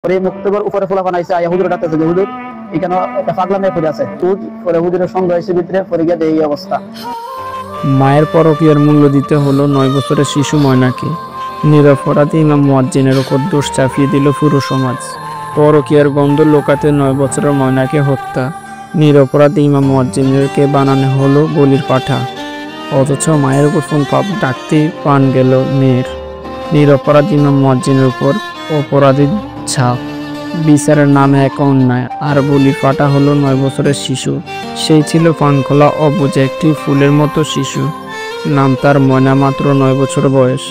পরে মুক্তবর উপরে ফোলা বানাইছে আয়া হুজুর ডাকতেছে যে হুজুর এখানে একটা পাগলা মেয়ে পড়ে আছে পরে হুজুরের সন্দেহ হয়েছে ভিতরে পরে গিয়ে এই অবস্থা। মায়ের পরকীয়ার মূল্য দিতে হলো 9 বছরের শিশু ময়নাকে। নিরপরাধী ইমাম মুয়াজ্জিনের ওপর দোষ চাপিয়ে দিল পুরো সমাজ। পরকীয়ার গন্ধ লোকাতে 9 বছরের ময়নাকে হত্যা। নিরপরাধী ইমাম মুয়াজ্জিনকে বানানো হলো বলির পাঠা। অথচ মায়ের গোপন পাপ ডাকতেই প্রাণ গেল মেয়ের। নিরপরাধ ইমাম মুয়াজ্জিনের উপর অপরাধীর ছাপ। বিচারের নামে এক অন্যায়, আর বলির পাঠা হলো 9 বছরের শিশু। সেই ছিল প্রাণখোলা অবুঝে একটি ফুলের মতো শিশু। নাম তার ময়না, মাত্র 9 বছর বয়স।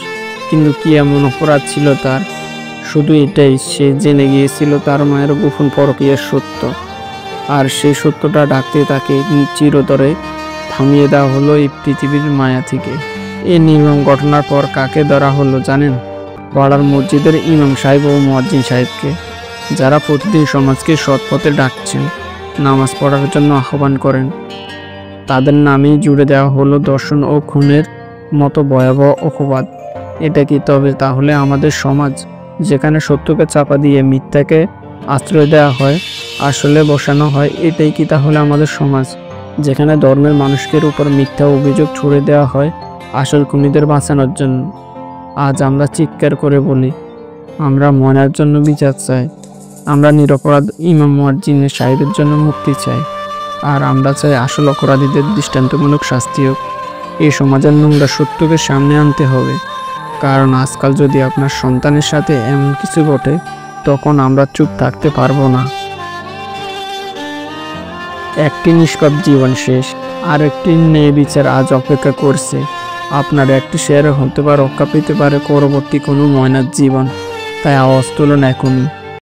কিন্তু কি এমন অপরাধ ছিল তার? শুধু এটাই, সে জেনে গিয়েছিল তার মায়ের গোপন পরকীয়ার সত্য। আর সেই সত্যটা ডাকতে তাকে চিরতরে থামিয়ে দেওয়া হলো এই পৃথিবীর মায়া থেকে। এই নির্মম ঘটনার পর কাকে ধরা হলো জানেন? পাড়ার মসজিদের ইমাম সাহেব ও মুয়াজ্জিন সাহেবকে, যারা প্রতিদিন সমাজকে সৎ পথে ডাকছেন, নামাজ পড়ার জন্য আহ্বান করেন। তাদের নামেই জুড়ে দেওয়া হলো দর্শন ও খুনের মতো ভয়াবহ অপবাদ। এটা কি তবে তাহলে আমাদের সমাজ, যেখানে সত্যকে চাপা দিয়ে মিথ্যাকে আশ্রয় দেওয়া হয়, আসলে বসানো হয়? এটাই কি তাহলে আমাদের সমাজ, যেখানে ধর্মের মানুষের উপর মিথ্যা অভিযোগ ছুড়ে দেওয়া হয় আসল খুনিদের বাঁচানোর জন্য? আজ আমরা চিৎকার করে বলি, আমরা ময়নার জন্য বিচার চাই, আমরা নিরপরাধ ইমাম মুয়াজ্জিন সাহেবের জন্য মুক্তি চাই, আর আমরা চাই আসল অপরাধীদের দৃষ্টান্তমূলক শাস্তি হোক। এই সমাজের নোংরা সত্যকে সামনে আনতে হবে, কারণ আজকাল যদি আপনার সন্তানের সাথে এমন কিছু ঘটে, তখন আমরা চুপ থাকতে পারবো না। একটি নিষ্পাপ জীবন শেষ, আর একটি ন্যায় বিচার আজ অপেক্ষা করছে। আপনার একটি শেয়ার হতে পারে রক্ষা পেতে পারে পরবর্তী কোনো ময়নার জীবন। তাই আওয়াজ তুলুন এখনই।